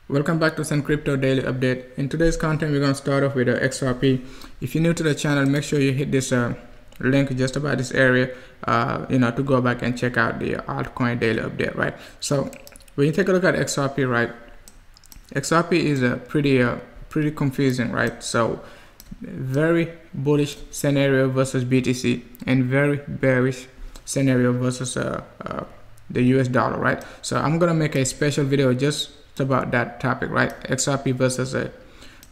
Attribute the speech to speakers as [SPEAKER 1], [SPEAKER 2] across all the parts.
[SPEAKER 1] Welcome back to Sun Crypto Daily Update. In today's content, we're going to start off with XRP. If you're new to the channel, make sure you hit this link just about this area, to go back and check out the altcoin daily update, right? So when you take a look at XRP, right, XRP is pretty confusing, right? So very bullish scenario versus BTC and very bearish scenario versus the US dollar, right? So I'm gonna make a special video just about that topic, right? XRP versus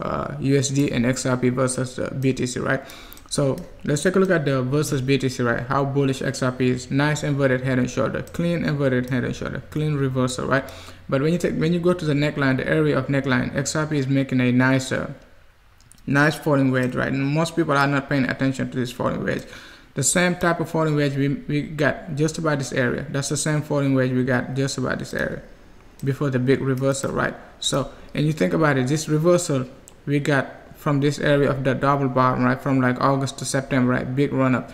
[SPEAKER 1] USD and XRP versus BTC, right? So let's take a look at the versus BTC, right? How bullish XRP is. Nice inverted head and shoulder, clean inverted head and shoulder, clean reversal, right? But when you go to the neckline, the area of neckline, XRP is making a nice falling wedge, right? And most people are not paying attention to this falling wedge. The same type of falling wedge we got just about this area. That's the same falling wedge we got just about this area before the big reversal, right? So, and you think about it, this reversal we got from this area of the double bottom, right, from like August to September, right, big run up,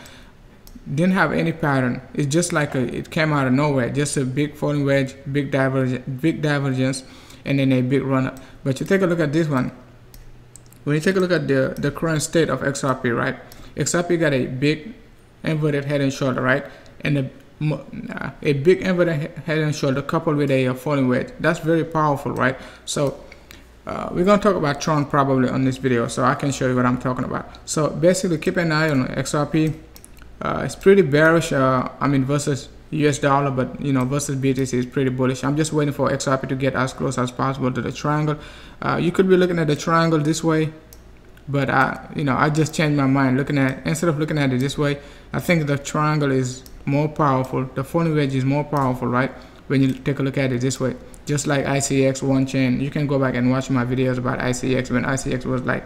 [SPEAKER 1] didn't have any pattern. It's just like it came out of nowhere, just a big falling wedge, big divergence, and then a big run up. But you take a look at this one. When you take a look at the current state of XRP, right, XRP got a big inverted head and shoulder, right, and a big inverted head and shoulder coupled with a falling wedge. That's very powerful, right? So we're going to talk about Tron probably on this video, so I can show you what I'm talking about. So basically keep an eye on XRP. It's pretty bearish, versus US dollar, but versus BTC is pretty bullish. I'm just waiting for XRP to get as close as possible to the triangle. You could be looking at the triangle this way, but I just changed my mind. Instead of looking at it this way, I think the triangle is more powerful. The falling wedge is more powerful, right? When you take a look at it this way, just like ICX one chain. You can go back and watch my videos about ICX when ICX was like,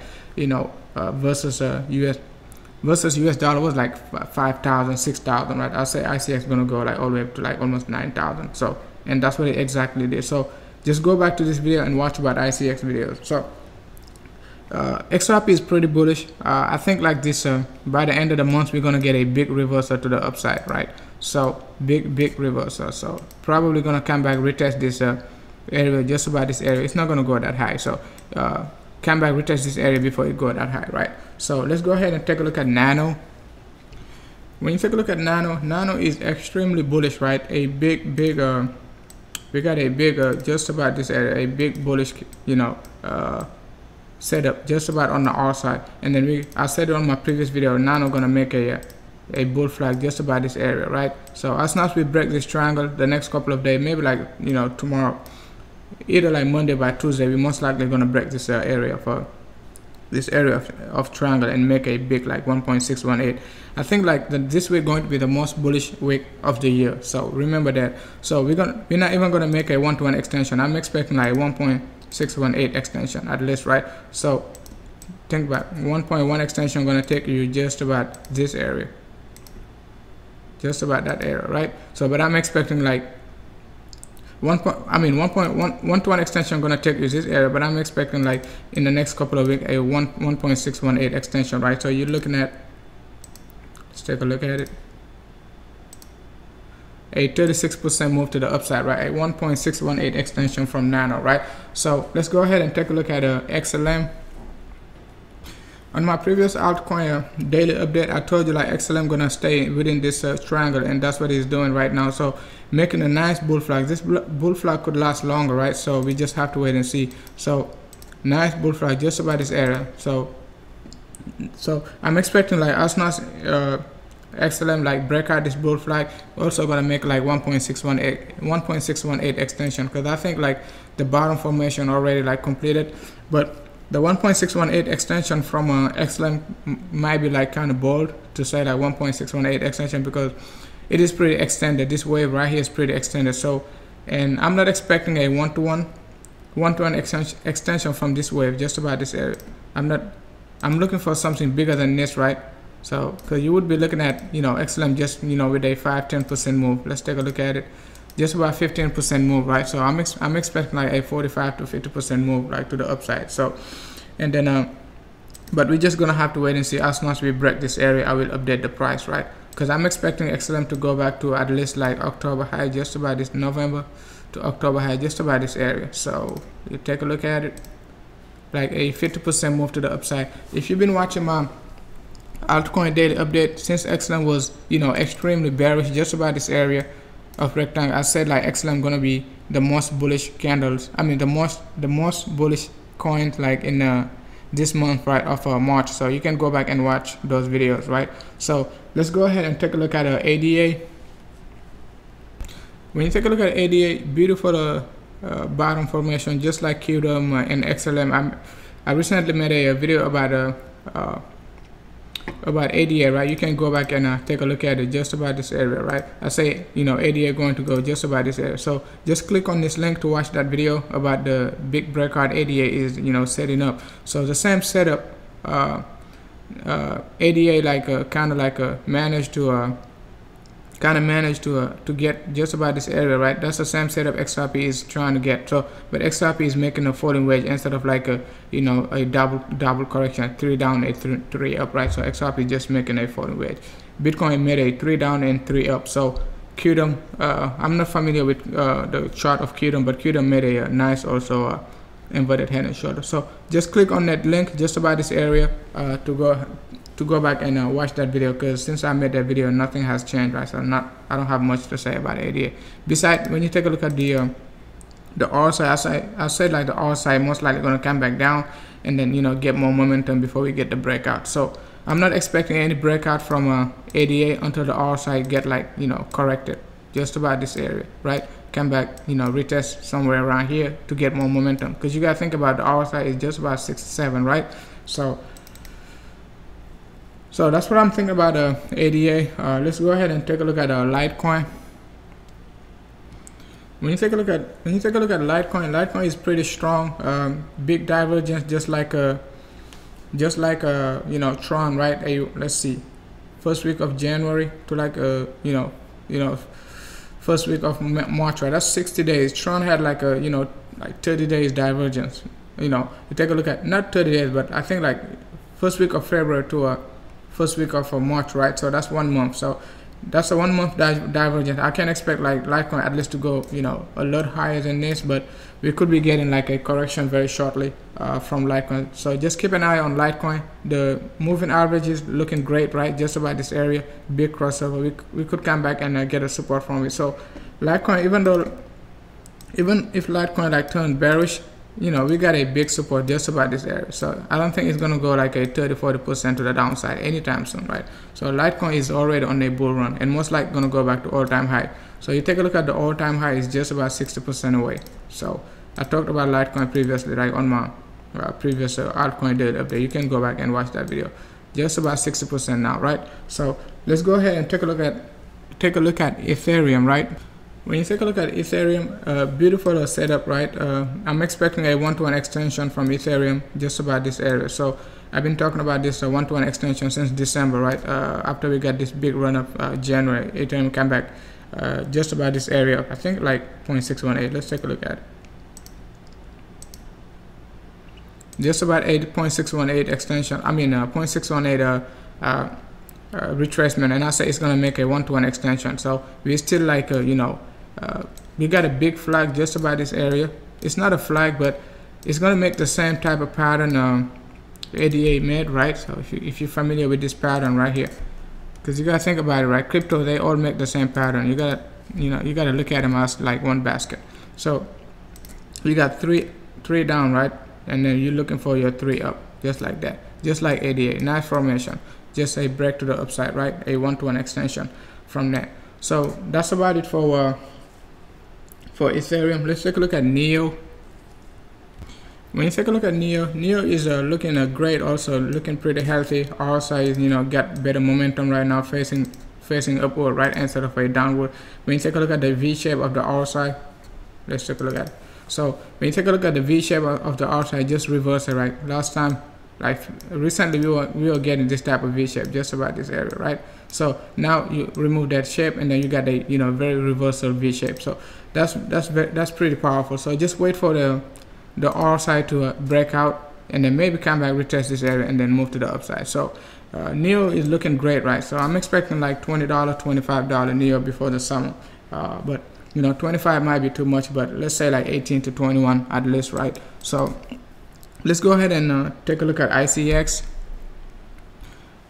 [SPEAKER 1] versus US dollar was like 5,000, 6,000, right? I'll say ICX gonna go like all the way up to like almost 9,000. So, and that's what it exactly did. So just go back to this video and watch about ICX videos. So XRP is pretty bullish. I think like this, by the end of the month, we're gonna get a big reversal to the upside, right? So big reversal. So probably gonna come back, retest this area, just about this area. It's not gonna go that high. So come back, retest this area before it go that high, right? So let's go ahead and take a look at Nano. When you take a look at Nano is extremely bullish, right? We got a big just about this area, a big bullish, setup just about on the R side, and then I said it on my previous video, Nano gonna make a bull flag just about this area, right? So as soon as we break this triangle, the next couple of days, maybe like tomorrow, either like Monday by Tuesday, we most likely gonna break this area of triangle and make a big like 1.618. I think like this week going to be the most bullish week of the year, so remember that. So we're not even gonna make a 1-to-1 extension. I'm expecting like 1.618 extension at least, right? So think about 1.1 extension gonna take you just about this area, just about that area, right? So but I'm expecting like 1.1 extension gonna take you this area, but I'm expecting like in the next couple of weeks a 1.618 extension, right? So you're looking at, let's take a look at it, a 36% move to the upside, right? A 1.618 extension from Nano, right? So let's go ahead and take a look at XLM. On my previous altcoin daily update, I told you like XLM gonna stay within this triangle, and that's what he's doing right now. So making a nice bull flag. This bull flag could last longer, right? So we just have to wait and see. So nice bull flag just about this area. So I'm expecting like as soon as XLM like break out this bull flag, also gonna make like 1.618 extension, because I think like the bottom formation already like completed, but the 1.618 extension from XLM might be like kind of bold to say like 1.618 extension, because it is pretty extended. This wave right here is pretty extended. So, and I'm not expecting a 1-to-1 extension from this wave just about this area. I'm looking for something bigger than this, right? So because you would be looking at XLM just with a 5-10% move. Let's take a look at it, just about 15% move, right? So I'm expecting like a 45 to 50% move like to the upside. So, and then but we're just gonna have to wait and see. As soon as we break this area, I will update the price, right? Because I'm expecting XLM to go back to at least like October high, just about this November to October high, just about this area. So you take a look at it, like a 50% move to the upside. If you've been watching my altcoin daily update, since XLM was, you know, extremely bearish just about this area of rectangle, I said like XLM gonna be the most bullish candles, I mean the most bullish coins like in this month, right, of March. So you can go back and watch those videos, right? So let's go ahead and take a look at ADA. When you take a look at ADA, beautiful bottom formation, just like QDOM and XLM. I recently made a video about ADA, right? You can go back and take a look at it, just about this area, right? I say, you know, ADA going to go just about this area. So just click on this link to watch that video about the big breakout ADA is, you know, setting up. So the same setup, ADA like kind of like managed to get just about this area, right? That's the same setup XRP is trying to get. So but XRP is making a falling wedge instead of like a, you know, a double correction, 3 down, a 3 up, right? So XRP is just making a falling wedge. Bitcoin made a 3 down and 3 up. So QDOM, I'm not familiar with the chart of QDOM, but QDOM made a nice also inverted head and shoulder. So just click on that link just about this area to go back and watch that video, because since I made that video nothing has changed, right? So I don't have much to say about ADA. Besides, when you take a look at the RSI, I said like the RSI most likely going to come back down and then, you know, get more momentum before we get the breakout. So I'm not expecting any breakout from ADA until the RSI get like, you know, corrected just about this area, right? Come back, you know, retest somewhere around here to get more momentum, because you gotta think about the RSI is just about 67, right? So that's what I'm thinking about ADA. Let's go ahead and take a look at Litecoin. When you take a look at Litecoin is pretty strong. Big divergence, just like you know, Tron, right? Let's see, first week of January to like you know, first week of March, right? That's 60 days. Tron had like a, you know, like 30 days divergence. You know, you take a look at not 30 days, but I think like first week of February to first week of March, right? So that's 1 month. So that's a 1 month divergence. I can expect like Litecoin at least to go, you know, a lot higher than this, but we could be getting like a correction very shortly from Litecoin. So just keep an eye on Litecoin. The moving average is looking great, right? Just about this area, big crossover. We could come back and get a support from it. So Litecoin, even if Litecoin like turned bearish, you know, we got a big support just about this area. So I don't think it's gonna go like a 30-40% to the downside anytime soon, right? So Litecoin is already on a bull run and most likely gonna go back to all-time high. So you take a look at the all-time high is just about 60% away. So I talked about Litecoin previously, right, on my previous altcoin daily update. You can go back and watch that video. Just about 60% now, right? So let's go ahead and take a look at Ethereum, right? When you take a look at Ethereum, beautiful setup, right? I'm expecting a 1-to-1 extension from Ethereum just about this area. So I've been talking about this 1-to-1 extension since December, right? After we got this big run up January, Ethereum came back just about this area. I think like 0.618. Let's take a look at it. Just about 8.618 extension. I mean 0.618 retracement, and I say it's gonna make a 1-to-1 extension. So we still like you know, we got a big flag just about this area. It's not a flag, but it's gonna make the same type of pattern ADA made, right? So if you're familiar with this pattern right here, because you gotta think about it, right? Crypto, they all make the same pattern. You gotta look at them as like one basket. So you got three down, right? And then you're looking for your 3 up, just like that, just like ADA. Nice formation, just a break to the upside, right? A 1-to-1 extension from that. So that's about it for Ethereum. Let's take a look at NEO. When you take a look at NEO is looking great, also looking pretty healthy. RSI is, you know, got better momentum right now, facing upward, right, instead of a downward. When you take a look at the V shape of the RSI, let's take a look at it. So when you take a look at the V shape of the RSI, just reverse it, right? Last time, like recently, we were getting this type of V shape just about this area, right? So now you remove that shape and then you got a, you know, very reversal V shape. So that's pretty powerful. So just wait for the RSI to break out and then maybe come back, retest this area and then move to the upside. So NEO is looking great, right? So I'm expecting like $20, $25 NEO before the summer, but You know, 25 might be too much, but let's say like 18 to 21 at least, right? So let's go ahead and take a look at ICX.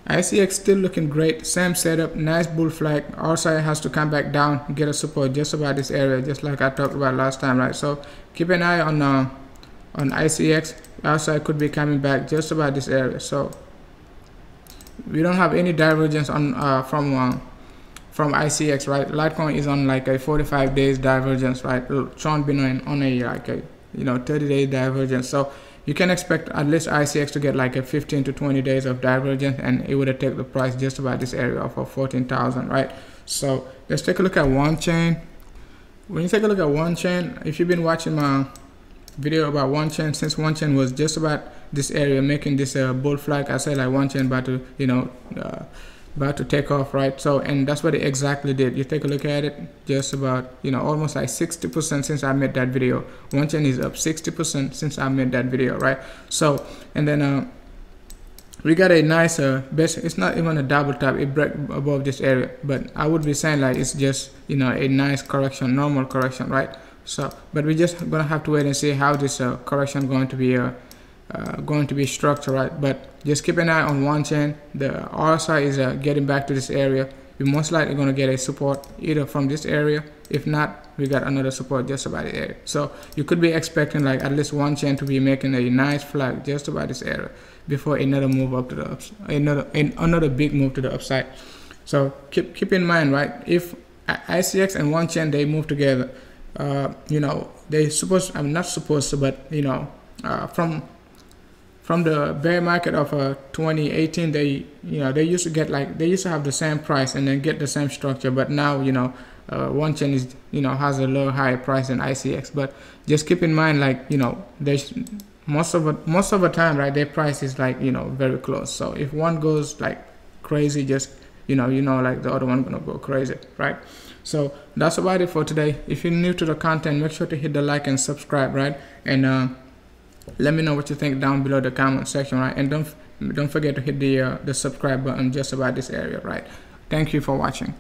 [SPEAKER 1] ICX still looking great, same setup, nice bull flag. RSI has to come back down, get a support just about this area, just like I talked about last time, right? So keep an eye on ICX. RSI could be coming back just about this area. So we don't have any divergence on from ICX, right? Litecoin is on like a 45 days divergence, right? Tron been on a like a 30-day divergence. So you can expect at least ICX to get like a 15 to 20 days of divergence, and it would have taken the price just about this area of 14,000, right? So let's take a look at OneChain. When you take a look at OneChain, if you've been watching my video about OneChain, since OneChain was just about this area making this bull flag, I said like OneChain about to about to take off, right? So, and that's what it exactly did. You take a look at it, just about almost like 60% since I made that video. OneChain is up 60% since I made that video, right? So, and then we got a nice base. It's not even a double top, it broke above this area, but I would be saying like it's just a nice correction, normal correction, right? So, but we're just gonna have to wait and see how this correction going to be structured, right? But just keep an eye on OneChain. The RSI is getting back to this area. We're most likely going to get a support either from this area. If not, we got another support just about the area. So you could be expecting like at least OneChain to be making a nice flag just about this area before another move up to the upside, another big move to the upside. So keep in mind, right? If ICX and OneChain they move together, they supposed, I'm not supposed to, but from the bear market of 2018, they used to get like, they used to have the same price and then get the same structure, but now OneChain is has a lower higher price than ICX. But just keep in mind, like there's most of the time, right, their price is like very close. So if one goes like crazy, just like the other one gonna go crazy, right? So that's about it for today. If you're new to the content, make sure to hit the like and subscribe, right? And let me know what you think down below the comment section, right? And don't forget to hit the subscribe button just about this area, right? Thank you for watching.